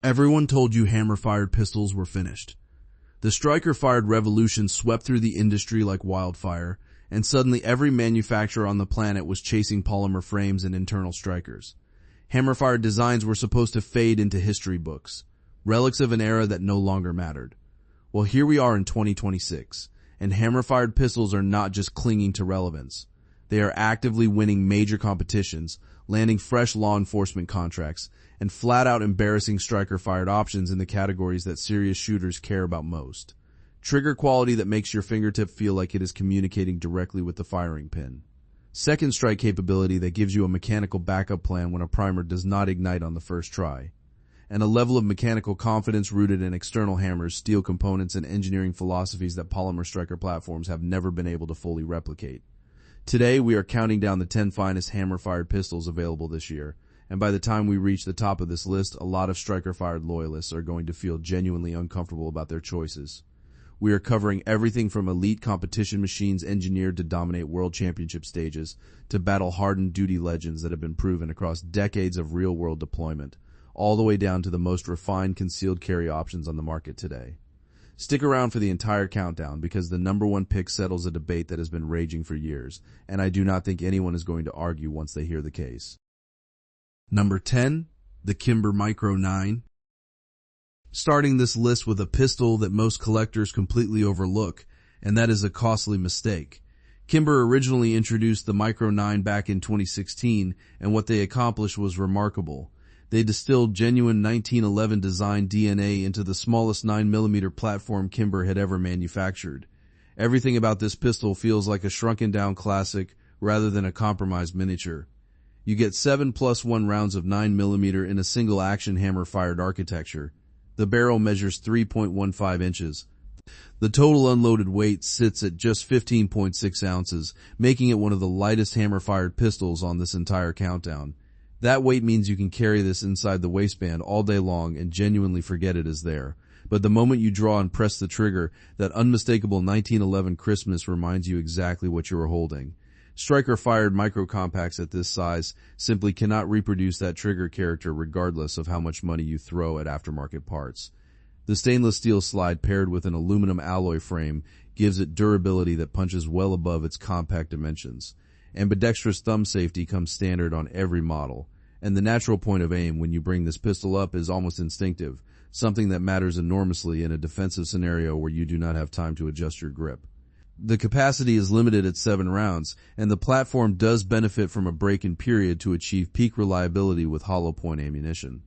Everyone told you hammer-fired pistols were finished. The striker-fired revolution swept through the industry like wildfire, and suddenly every manufacturer on the planet was chasing polymer frames and internal strikers. Hammer-fired designs were supposed to fade into history books, relics of an era that no longer mattered. Well, here we are in 2026, and hammer-fired pistols are not just clinging to relevance. They are actively winning major competitions, landing fresh law enforcement contracts, and flat-out embarrassing striker-fired options in the categories that serious shooters care about most. Trigger quality that makes your fingertip feel like it is communicating directly with the firing pin. Second strike capability that gives you a mechanical backup plan when a primer does not ignite on the first try. And a level of mechanical confidence rooted in external hammers, steel components, and engineering philosophies that polymer striker platforms have never been able to fully replicate. Today, we are counting down the 10 finest hammer-fired pistols available this year, and by the time we reach the top of this list, a lot of striker-fired loyalists are going to feel genuinely uncomfortable about their choices. We are covering everything from elite competition machines engineered to dominate world championship stages, to battle-hardened duty legends that have been proven across decades of real-world deployment, all the way down to the most refined concealed carry options on the market today. Stick around for the entire countdown because the number one pick settles a debate that has been raging for years, and I do not think anyone is going to argue once they hear the case. Number 10, the Kimber Micro 9. Starting this list with a pistol that most collectors completely overlook, and that is a costly mistake. Kimber originally introduced the Micro 9 back in 2016, and what they accomplished was remarkable. They distilled genuine 1911 design DNA into the smallest 9mm platform Kimber had ever manufactured. Everything about this pistol feels like a shrunken-down classic rather than a compromised miniature. You get 7+1 rounds of 9mm in a single-action hammer-fired architecture. The barrel measures 3.15 inches. The total unloaded weight sits at just 15.6 ounces, making it one of the lightest hammer-fired pistols on this entire countdown. That weight means you can carry this inside the waistband all day long and genuinely forget it is there. But the moment you draw and press the trigger, that unmistakable 1911 crispness reminds you exactly what you are holding. Striker-fired micro-compacts at this size simply cannot reproduce that trigger character regardless of how much money you throw at aftermarket parts. The stainless steel slide paired with an aluminum alloy frame gives it durability that punches well above its compact dimensions. Ambidextrous thumb safety comes standard on every model, and the natural point of aim when you bring this pistol up is almost instinctive, something that matters enormously in a defensive scenario where you do not have time to adjust your grip. The capacity is limited at 7 rounds, and the platform does benefit from a break-in period to achieve peak reliability with hollow point ammunition.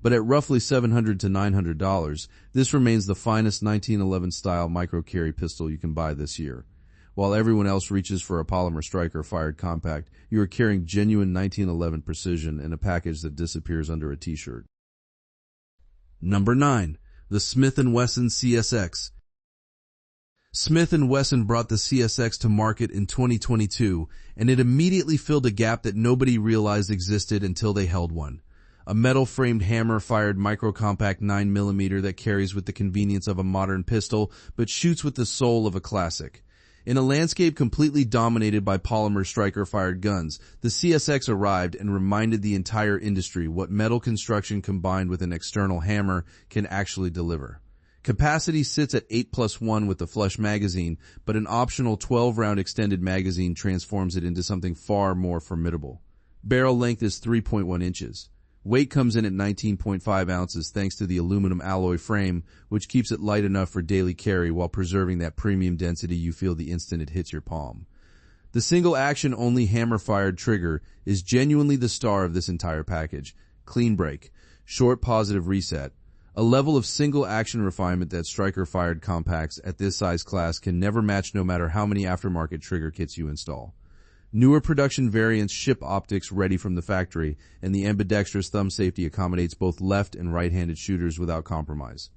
But at roughly $700 to $900, this remains the finest 1911 style micro-carry pistol you can buy this year. While everyone else reaches for a polymer striker-fired compact, you are carrying genuine 1911 precision in a package that disappears under a t-shirt. Number 9. The Smith & Wesson CSX. Smith & Wesson brought the CSX to market in 2022, and it immediately filled a gap that nobody realized existed until they held one. A metal-framed hammer-fired micro-compact 9mm that carries with the convenience of a modern pistol, but shoots with the soul of a classic. In a landscape completely dominated by polymer striker-fired guns, the CSX arrived and reminded the entire industry what metal construction combined with an external hammer can actually deliver. Capacity sits at 8+1 with the flush magazine, but an optional 12-round extended magazine transforms it into something far more formidable. Barrel length is 3.1 inches. Weight comes in at 19.5 ounces thanks to the aluminum alloy frame, which keeps it light enough for daily carry while preserving that premium density you feel the instant it hits your palm. The single-action only hammer-fired trigger is genuinely the star of this entire package. Clean break, short positive reset, a level of single-action refinement that striker-fired compacts at this size class can never match no matter how many aftermarket trigger kits you install. Newer production variants ship optics ready from the factory, and the ambidextrous thumb safety accommodates both left and right-handed shooters without compromise.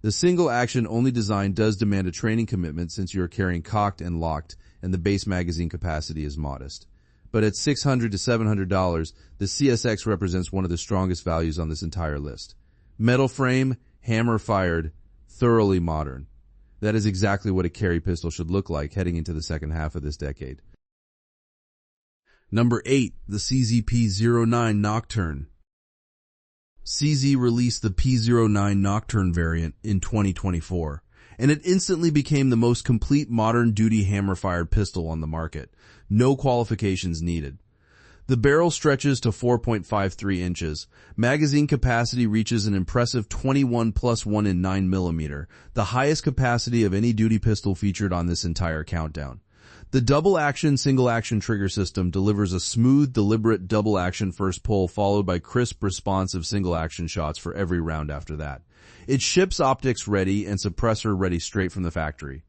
The single-action only design does demand a training commitment since you are carrying cocked and locked, and the base magazine capacity is modest. But at $600 to $700, the CSX represents one of the strongest values on this entire list. Metal frame, hammer-fired, thoroughly modern. That is exactly what a carry pistol should look like heading into the second half of this decade. Number 8. The CZP-09 Nocturne. CZ released the P-09 Nocturne variant in 2024, and it instantly became the most complete modern-duty hammer-fired pistol on the market. No qualifications needed. The barrel stretches to 4.53 inches. Magazine capacity reaches an impressive 21+1 in 9mm, the highest capacity of any duty pistol featured on this entire countdown. The double-action, single-action trigger system delivers a smooth, deliberate double-action first pull followed by crisp, responsive single-action shots for every round after that. It ships optics ready and suppressor ready straight from the factory.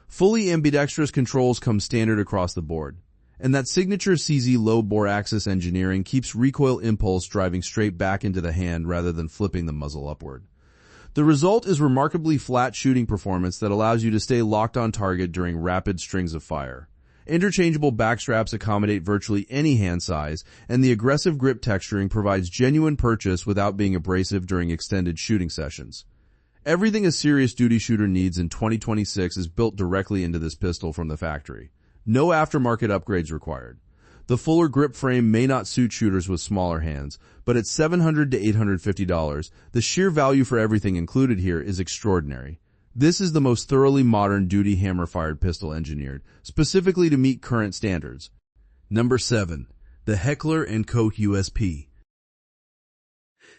Fully ambidextrous controls come standard across the board. And that signature CZ low-bore axis engineering keeps recoil impulse driving straight back into the hand rather than flipping the muzzle upward. The result is remarkably flat shooting performance that allows you to stay locked on target during rapid strings of fire. Interchangeable backstraps accommodate virtually any hand size, and the aggressive grip texturing provides genuine purchase without being abrasive during extended shooting sessions. Everything a serious duty shooter needs in 2026 is built directly into this pistol from the factory. No aftermarket upgrades required. The fuller grip frame may not suit shooters with smaller hands, but at $700 to $850, the sheer value for everything included here is extraordinary. This is the most thoroughly modern duty hammer-fired pistol engineered, specifically to meet current standards. Number 7. The Heckler and Koch USP.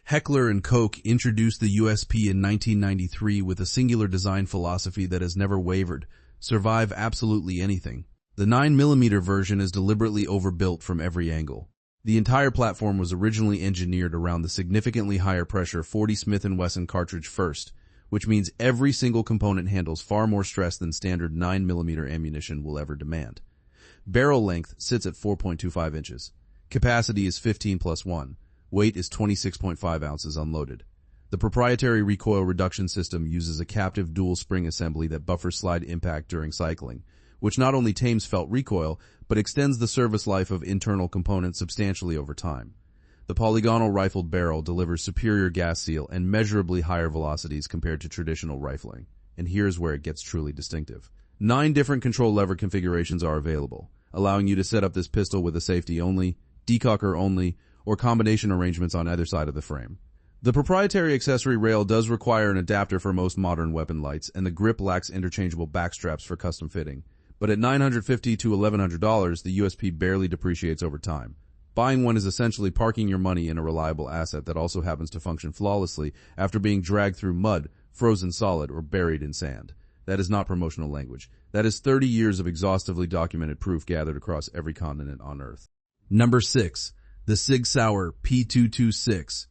Heckler and Koch introduced the USP in 1993 with a singular design philosophy that has never wavered: survive absolutely anything. The 9mm version is deliberately overbuilt from every angle. The entire platform was originally engineered around the significantly higher pressure 40 Smith & Wesson cartridge first, which means every single component handles far more stress than standard 9mm ammunition will ever demand. Barrel length sits at 4.25 inches. Capacity is 15+1. Weight is 26.5 ounces unloaded. The proprietary recoil reduction system uses a captive dual spring assembly that buffers slide impact during cycling, which not only tames felt recoil, but extends the service life of internal components substantially over time. The polygonal rifled barrel delivers superior gas seal and measurably higher velocities compared to traditional rifling. And here's where it gets truly distinctive. 9 different control lever configurations are available, allowing you to set up this pistol with a safety only, decocker only, or combination arrangements on either side of the frame. The proprietary accessory rail does require an adapter for most modern weapon lights, and the grip lacks interchangeable backstraps for custom fitting. But at $950 to $1,100, the USP barely depreciates over time. Buying one is essentially parking your money in a reliable asset that also happens to function flawlessly after being dragged through mud, frozen solid, or buried in sand. That is not promotional language. That is 30 years of exhaustively documented proof gathered across every continent on Earth. Number 6. The SIG Sauer P226.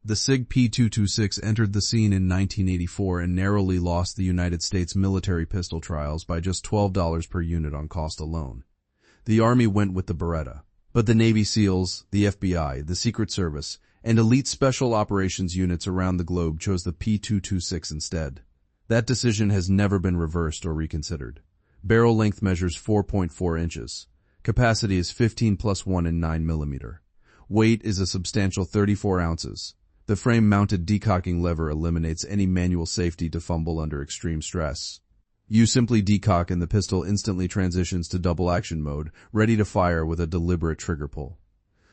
The SIG P226 entered the scene in 1984 and narrowly lost the United States military pistol trials by just $12 per unit on cost alone. The Army went with the Beretta, but the Navy SEALs, the FBI, the Secret Service, and elite special operations units around the globe chose the P226 instead. That decision has never been reversed or reconsidered. Barrel length measures 4.4 inches. Capacity is 15+1 in 9mm. Weight is a substantial 34 ounces. The frame-mounted decocking lever eliminates any manual safety to fumble under extreme stress. You simply decock and the pistol instantly transitions to double-action mode, ready to fire with a deliberate trigger pull.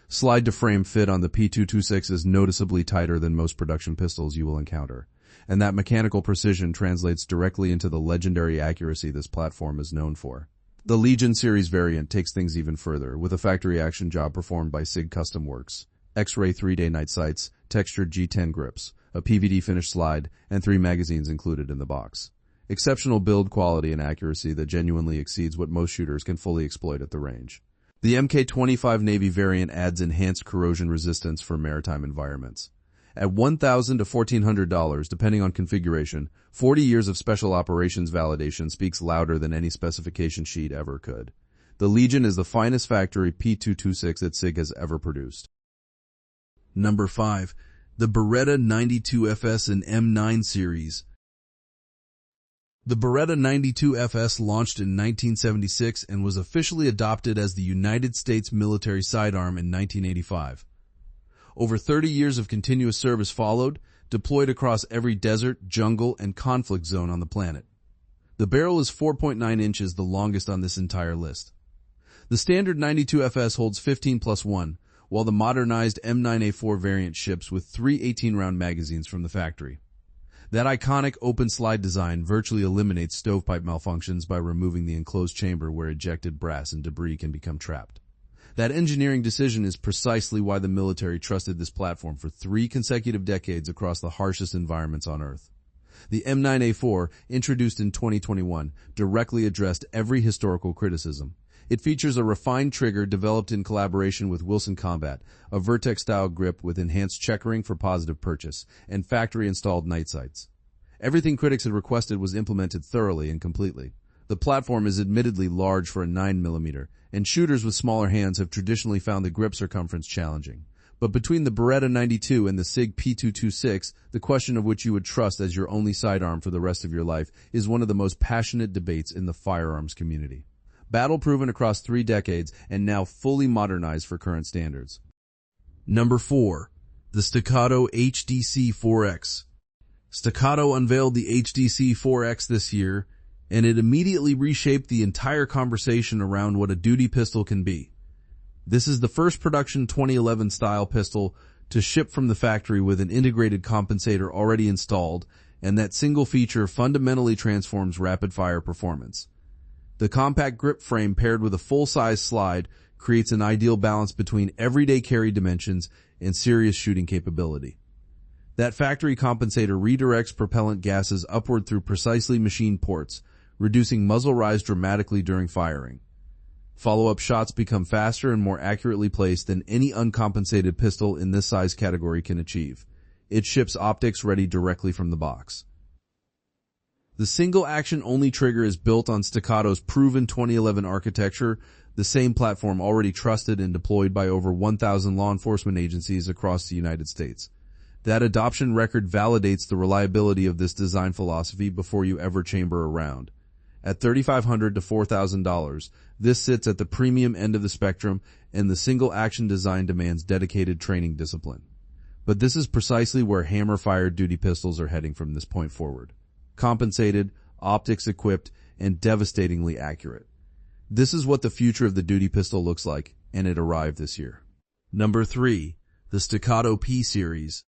Slide-to-frame fit on the P226 is noticeably tighter than most production pistols you will encounter, and that mechanical precision translates directly into the legendary accuracy this platform is known for. The Legion Series variant takes things even further, with a factory action job performed by SIG Custom Works, X-ray 3-day night sights, textured G10 grips, a PVD finish slide, and 3 magazines included in the box. Exceptional build quality and accuracy that genuinely exceeds what most shooters can fully exploit at the range. The MK25 Navy variant adds enhanced corrosion resistance for maritime environments. At $1,000 to $1,400, depending on configuration, 40 years of special operations validation speaks louder than any specification sheet ever could. The Legion is the finest factory P226 that SIG has ever produced. Number 5. The Beretta 92FS and M9 series. The Beretta 92FS launched in 1976 and was officially adopted as the United States military sidearm in 1985. Over 30 years of continuous service followed, deployed across every desert, jungle, and conflict zone on the planet. The barrel is 4.9 inches, the longest on this entire list. The standard 92FS holds 15+1, while the modernized M9A4 variant ships with 3 18-round magazines from the factory. That iconic open slide design virtually eliminates stovepipe malfunctions by removing the enclosed chamber where ejected brass and debris can become trapped. That engineering decision is precisely why the military trusted this platform for 3 consecutive decades across the harshest environments on Earth. The M9A4, introduced in 2021, directly addressed every historical criticism. It features a refined trigger developed in collaboration with Wilson Combat, a Vertex-style grip with enhanced checkering for positive purchase, and factory-installed night sights. Everything critics had requested was implemented thoroughly and completely. The platform is admittedly large for a 9mm, and shooters with smaller hands have traditionally found the grip circumference challenging. But between the Beretta 92 and the SIG P226, the question of which you would trust as your only sidearm for the rest of your life is one of the most passionate debates in the firearms community. Battle-proven across 3 decades and now fully modernized for current standards. Number 4. The Staccato HDC-4X. Staccato unveiled the HDC-4X this year, and it immediately reshaped the entire conversation around what a duty pistol can be. This is the first production 2011 style pistol to ship from the factory with an integrated compensator already installed, and that single feature fundamentally transforms rapid-fire performance. The compact grip frame paired with a full-size slide creates an ideal balance between everyday carry dimensions and serious shooting capability. That factory compensator redirects propellant gases upward through precisely machined ports, reducing muzzle rise dramatically during firing. Follow-up shots become faster and more accurately placed than any uncompensated pistol in this size category can achieve. It ships optics ready directly from the box. The single-action-only trigger is built on Staccato's proven 2011 architecture, the same platform already trusted and deployed by over 1,000 law enforcement agencies across the United States. That adoption record validates the reliability of this design philosophy before you ever chamber a round. At $3,500 to $4,000, this sits at the premium end of the spectrum, and the single-action design demands dedicated training discipline. But this is precisely where hammer-fired duty pistols are heading from this point forward. Compensated, optics-equipped, and devastatingly accurate. This is what the future of the duty pistol looks like, and it arrived this year. Number 3. The Staccato P series.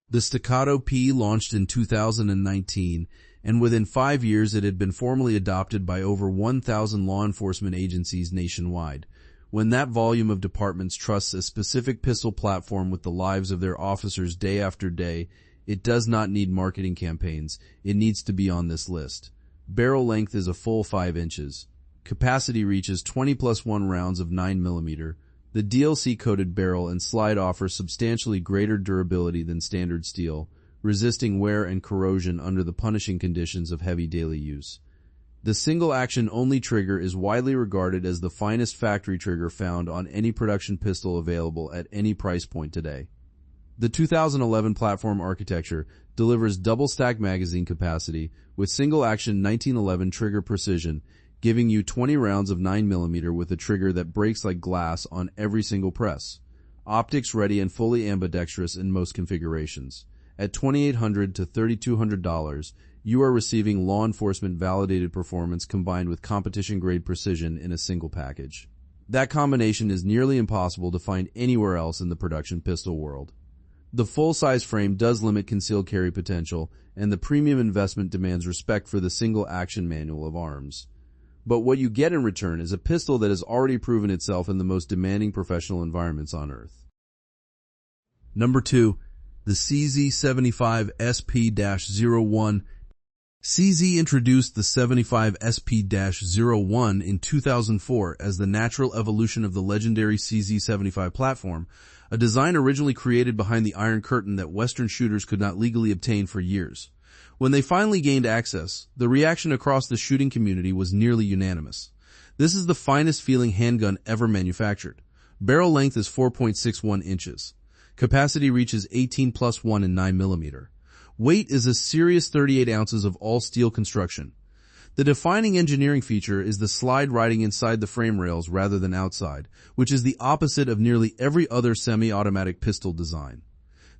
The Staccato P launched in 2019, and within 5 years it had been formally adopted by over 1,000 law enforcement agencies nationwide. When that volume of departments trusts a specific pistol platform with the lives of their officers day after day, it does not need marketing campaigns. It needs to be on this list. Barrel length is a full 5 inches. Capacity reaches 20+1 rounds of 9mm. The DLC-coated barrel and slide offer substantially greater durability than standard steel, resisting wear and corrosion under the punishing conditions of heavy daily use. The single-action only trigger is widely regarded as the finest factory trigger found on any production pistol available at any price point today. The 2011 platform architecture delivers double-stack magazine capacity with single-action 1911 trigger precision, giving you 20 rounds of 9mm with a trigger that breaks like glass on every single press. Optics ready and fully ambidextrous in most configurations. At $2,800 to $3,200, you are receiving law enforcement validated performance combined with competition-grade precision in a single package. That combination is nearly impossible to find anywhere else in the production pistol world. The full-size frame does limit concealed carry potential, and the premium investment demands respect for the single-action manual of arms. But what you get in return is a pistol that has already proven itself in the most demanding professional environments on Earth. Number 2. The CZ75 SP-01. CZ introduced the 75 SP-01 in 2004 as the natural evolution of the legendary CZ75 platform, a design originally created behind the Iron Curtain that Western shooters could not legally obtain for years. When they finally gained access, the reaction across the shooting community was nearly unanimous. This is the finest feeling handgun ever manufactured. Barrel length is 4.61 inches. Capacity reaches 18+1 in 9mm. Weight is a serious 38 ounces of all-steel construction. The defining engineering feature is the slide riding inside the frame rails rather than outside, which is the opposite of nearly every other semi-automatic pistol design.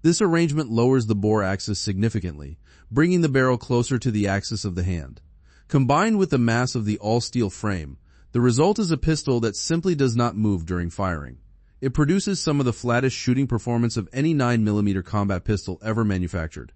This arrangement lowers the bore axis significantly, bringing the barrel closer to the axis of the hand. Combined with the mass of the all-steel frame, the result is a pistol that simply does not move during firing. It produces some of the flattest shooting performance of any 9mm combat pistol ever manufactured.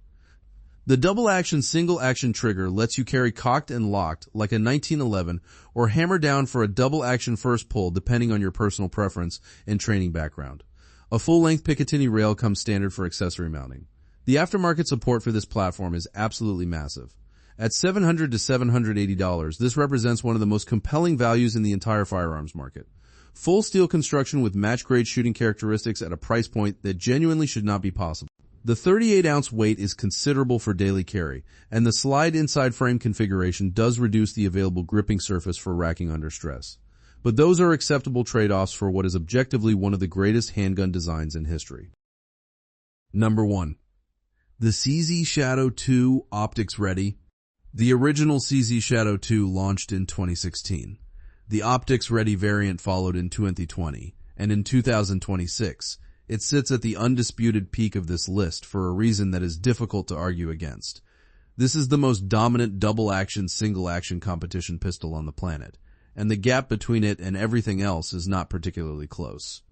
The double-action single-action trigger lets you carry cocked and locked like a 1911 or hammer down for a double-action first pull depending on your personal preference and training background. A full-length Picatinny rail comes standard for accessory mounting. The aftermarket support for this platform is absolutely massive. At $700 to $780, this represents one of the most compelling values in the entire firearms market. Full steel construction with match-grade shooting characteristics at a price point that genuinely should not be possible. The 38-ounce weight is considerable for daily carry, and the slide inside frame configuration does reduce the available gripping surface for racking under stress. But those are acceptable trade-offs for what is objectively one of the greatest handgun designs in history. Number 1. The CZ Shadow 2 Optics Ready. The original CZ Shadow 2 launched in 2016. The Optics Ready variant followed in 2020, and in 2026, it sits at the undisputed peak of this list for a reason that is difficult to argue against. This is the most dominant double-action, single-action competition pistol on the planet, and the gap between it and everything else is not particularly close.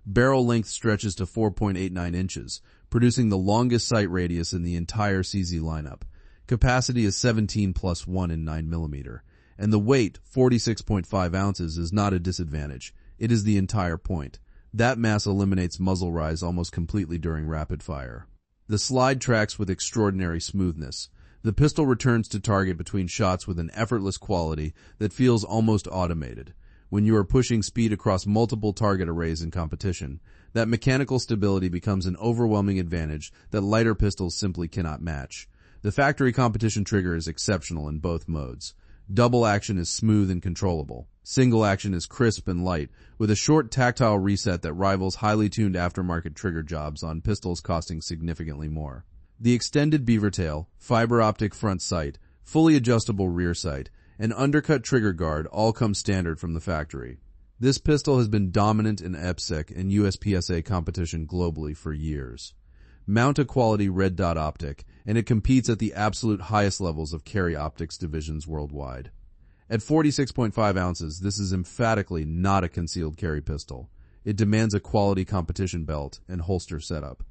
Barrel length stretches to 4.89 inches, producing the longest sight radius in the entire CZ lineup. Capacity is 17 plus 1 in 9mm, and the weight, 46.5 ounces, is not a disadvantage. It is the entire point. That mass eliminates muzzle rise almost completely during rapid fire. The slide tracks with extraordinary smoothness. The pistol returns to target between shots with an effortless quality that feels almost automated. When you are pushing speed across multiple target arrays in competition, that mechanical stability becomes an overwhelming advantage that lighter pistols simply cannot match. The factory competition trigger is exceptional in both modes. Double action is smooth and controllable. Single action is crisp and light, with a short tactile reset that rivals highly tuned aftermarket trigger jobs on pistols costing significantly more. The extended beaver tail, fiber optic front sight, fully adjustable rear sight, and undercut trigger guard all come standard from the factory. This pistol has been dominant in EPSEC and USPSA competition globally for years. Mount a quality red dot optic, and it competes at the absolute highest levels of carry optics divisions worldwide. At 46.5 ounces, this is emphatically not a concealed carry pistol. It demands a quality competition belt and holster setup.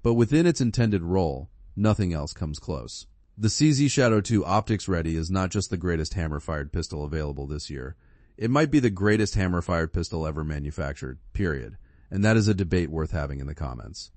But within its intended role, nothing else comes close. The CZ Shadow 2 Optics Ready is not just the greatest hammer-fired pistol available this year. It might be the greatest hammer-fired pistol ever manufactured, period. And that is a debate worth having in the comments.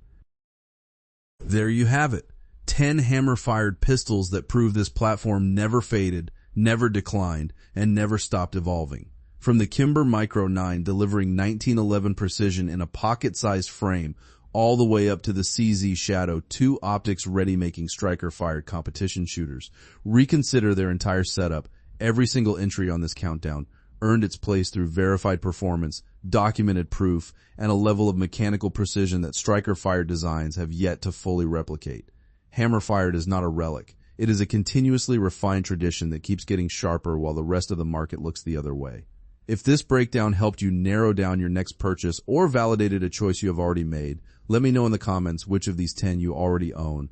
There you have it. 10 hammer-fired pistols that prove this platform never faded, never declined, and never stopped evolving. From the Kimber Micro 9 delivering 1911 precision in a pocket-sized frame, all the way up to the CZ Shadow 2 Optics Ready making striker-fired competition shooters. Reconsider their entire setup. Every single entry on this countdown earned its place through verified performance, documented proof, and a level of mechanical precision that striker-fired designs have yet to fully replicate. Hammer-fired is not a relic. It is a continuously refined tradition that keeps getting sharper while the rest of the market looks the other way. If this breakdown helped you narrow down your next purchase or validated a choice you have already made, let me know in the comments which of these 10 you already own